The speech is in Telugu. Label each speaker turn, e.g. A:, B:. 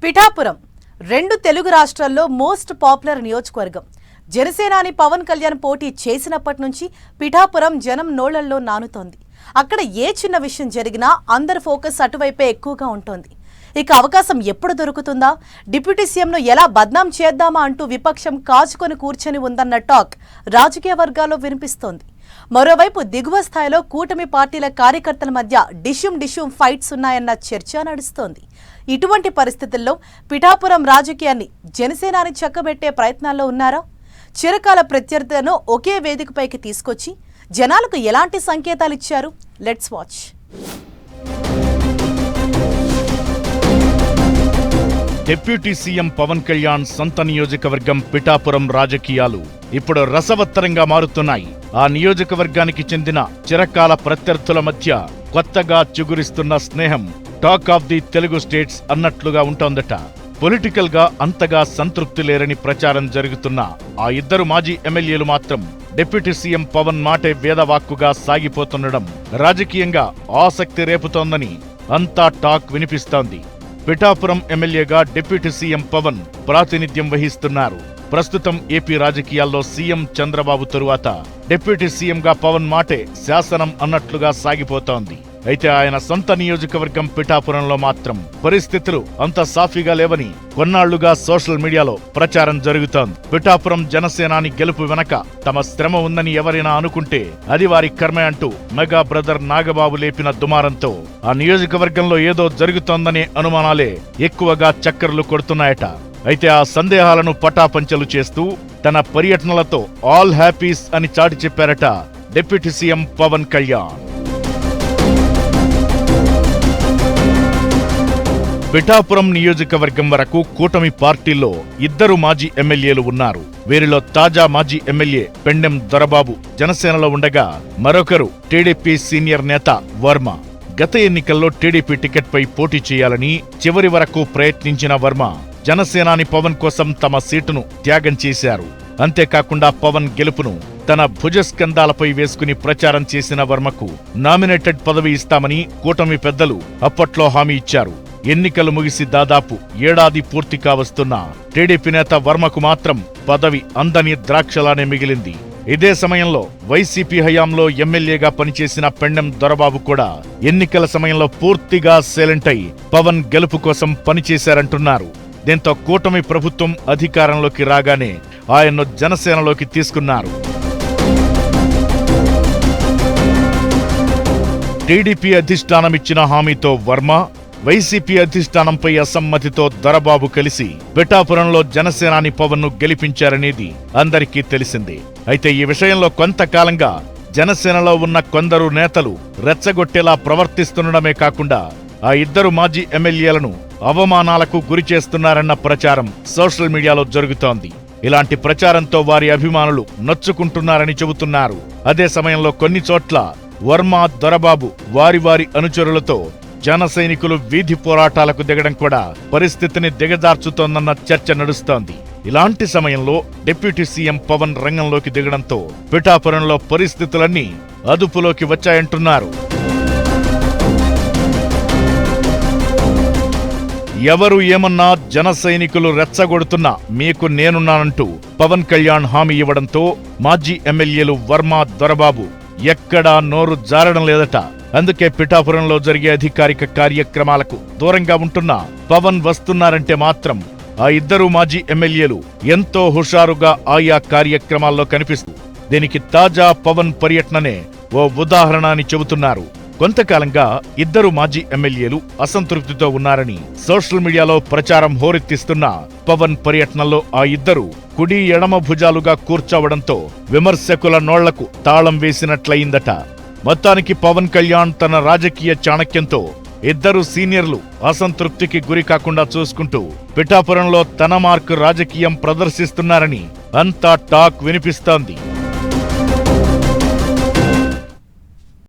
A: పిఠాపురం రెండు తెలుగు రాష్ట్రాల్లో మోస్ట్ పాపులర్ నియోజకవర్గం. జనసేనాని పవన్ కళ్యాణ్ పోటీ చేసినప్పటి నుంచి పిఠాపురం జనం నోళ్లలో నానుతోంది. అక్కడ ఏ చిన్న విషయం జరిగినా అందరి ఫోకస్ అటువైపే ఎక్కువగా ఉంటుంది. ఇక అవకాశం ఎప్పుడు దొరుకుతుందా, డిప్యూటీ సీఎంను ఎలా బద్నాం చేద్దామా అంటూ విపక్షం కాచుకొని కూర్చొని ఉందన్న టాక్ రాజకీయ వర్గాల్లో వినిపిస్తోంది. మరోవైపు దిగువ స్థాయిలో కూటమి పార్టీల కార్యకర్తల మధ్య డిష్యూమ్ ఫైట్స్ ఉన్నాయన్న చర్చ నడుస్తోంది. ఇటువంటి పరిస్థితుల్లో పిఠాపురం రాజకీయాన్ని జనసేనాని చక్కబెట్టే ప్రయత్నాల్లో ఉన్నారా? చిరకాల ప్రత్యర్థులను ఒకే వేదికపైకి తీసుకొచ్చి జనాలకు ఎలాంటి సంకేతాలు ఇచ్చారు? Let's watch.
B: Deputy CM Pawan Kalyan సొంత నియోజకవర్గం పిఠాపురం రాజకీయాలు ఇప్పుడు రసవత్తరంగా మారుతున్నాయి. ఆ నియోజకవర్గానికి చెందిన చిరకాల ప్రత్యర్థుల మధ్య కొత్తగా చిగురిస్తున్న స్నేహం talk of the Telugu states అన్నట్లుగా ఉంటోందట. పొలిటికల్ గా అంతగా సంతృప్తి లేరని ప్రచారం జరుగుతున్న ఆ ఇద్దరు మాజీ ఎమ్మెల్యేలు మాత్రం డిప్యూటీ సీఎం పవన్ మాటే వేదవాక్కుగా సాగిపోతుండడం రాజకీయంగా ఆసక్తి రేపుతోందని అంతా టాక్ వినిపిస్తోంది. పిఠాపురం ఎమ్మెల్యేగా డిప్యూటీ సీఎం పవన్ ప్రాతినిధ్యం వహిస్తున్నారు. ప్రస్తుతం ఏపీ రాజకీయాల్లో సీఎం చంద్రబాబు తరువాత డిప్యూటీ సీఎంగా పవన్ మాటే శాసనం అన్నట్లుగా సాగిపోతోంది. అయితే ఆయన సొంత నియోజకవర్గం పిఠాపురంలో మాత్రం పరిస్థితులు అంత సాఫీగా లేవని కొన్నాళ్లుగా సోషల్ మీడియాలో ప్రచారం జరుగుతోంది. పిఠాపురం జనసేనాని గెలుపు వెనక తమ శ్రమ ఉందని ఎవరైనా అనుకుంటే అది వారి కర్మే అంటూ మెగా బ్రదర్ నాగబాబు లేపిన దుమారంతో ఆ నియోజకవర్గంలో ఏదో జరుగుతోందనే అనుమానాలే ఎక్కువగా చక్కర్లు కొడుతున్నాయట. అయితే ఆ సందేహాలను పటాపంచలు చేస్తూ తన పర్యటనలతో ఆల్ హ్యాపీస్ అని చాటి చెప్పారట డిప్యూటీ సీఎం పవన్ కళ్యాణ్. పిఠాపురం నియోజకవర్గం వరకు కూటమి పార్టీల్లో ఇద్దరు మాజీ ఎమ్మెల్యేలు ఉన్నారు. వీరిలో తాజా మాజీ ఎమ్మెల్యే పెండెం దొరబాబు జనసేనలో ఉండగా మరొకరు టీడీపీ సీనియర్ నేత వర్మ. గత ఎన్నికల్లో టీడీపీ టికెట్పై పోటీ చేయాలని చివరి వరకు ప్రయత్నించిన వర్మ జనసేనాని పవన్ కోసం తమ సీటును త్యాగం చేశారు. అంతేకాకుండా పవన్ గెలుపును తన భుజస్కంధాలపై వేసుకుని ప్రచారం చేసిన వర్మకు నామినేటెడ్ పదవి ఇస్తామని కూటమి పెద్దలు అప్పట్లో హామీ ఇచ్చారు. ఎన్నికలు ముగిసి దాదాపు ఏడాది పూర్తి కావస్తున్నా టీడీపీ నేత వర్మకు మాత్రం పదవి అందని ద్రాక్షలానే మిగిలింది. ఇదే సమయంలో వైసీపీ హయాంలో ఎమ్మెల్యేగా పనిచేసిన పెండెం దొరబాబు కూడా ఎన్నికల సమయంలో పూర్తిగా సైలెంట్ అయి పవన్ గెలుపు కోసం పనిచేశారంటున్నారు. దీంతో కూటమి ప్రభుత్వం అధికారంలోకి రాగానే ఆయన్ను జనసేనలోకి తీసుకున్నారు. టీడీపీ అధిష్టానమిచ్చిన హామీతో వర్మ, వైసీపీ అధిష్టానంపై అసమ్మతితో దొరబాబు కలిసి పిఠాపురంలో జనసేనాని పవన్ ను గెలిపించారనేది అందరికీ తెలిసిందే. అయితే ఈ విషయంలో కొంతకాలంగా జనసేనలో ఉన్న కొందరు నేతలు రెచ్చగొట్టేలా ప్రవర్తిస్తుండడమే కాకుండా ఆ ఇద్దరు మాజీ ఎమ్మెల్యేలను అవమానాలకు గురి చేస్తున్నారన్న ప్రచారం సోషల్ మీడియాలో జరుగుతోంది. ఇలాంటి ప్రచారంతో వారి అభిమానులు నొచ్చుకుంటున్నారని చెబుతున్నారు. అదే సమయంలో కొన్ని చోట్ల వర్మ, దొరబాబు వారి అనుచరులతో జన సైనికులు వీధి పోరాటాలకు దిగడం కూడా పరిస్థితిని దిగజార్చుతోందన్న చర్చ నడుస్తోంది. ఇలాంటి సమయంలో డిప్యూటీ సీఎం పవన్ రంగంలోకి దిగడంతో పిఠాపురంలో పరిస్థితులన్నీ అదుపులోకి వచ్చాయంటున్నారు. ఎవరు ఏమన్నా జన సైనికులు రెచ్చగొడుతున్నా మీకు నేనున్నానంటూ పవన్ కళ్యాణ్ హామీ ఇవ్వడంతో మాజీ ఎమ్మెల్యేలు వర్మ, దొరబాబు ఎక్కడా నోరు జారడం లేదట. అందుకే పిఠాపురంలో జరిగే అధికారిక కార్యక్రమాలకు దూరంగా ఉంటున్న పవన్ వస్తున్నారంటే మాత్రం ఆ ఇద్దరు మాజీ ఎమ్మెల్యేలు ఎంతో హుషారుగా ఆయా కార్యక్రమాల్లో కనిపిస్తూ దీనికి తాజా పవన్ పర్యటననే ఓ ఉదాహరణ అని చెబుతున్నారు. కొంతకాలంగా ఇద్దరు మాజీ ఎమ్మెల్యేలు అసంతృప్తితో ఉన్నారని సోషల్ మీడియాలో ప్రచారం హోరెత్తిస్తున్న పవన్ పర్యటనలో ఆ ఇద్దరు కుడి ఎడమ భుజాలుగా కూర్చోవడంతో విమర్శకుల నోళ్లకు తాళం వేసినట్లయిందట. మొత్తానికి పవన్ కళ్యాణ్ తన రాజకీయ చాణక్యంతో ఇద్దరు సీనియర్లు అసంతృప్తికి గురి కాకుండా చూసుకుంటూ పిఠాపురంలో తన మార్కు రాజకీయం ప్రదర్శిస్తున్నారని అంతా టాక్ వినిపిస్తోంది.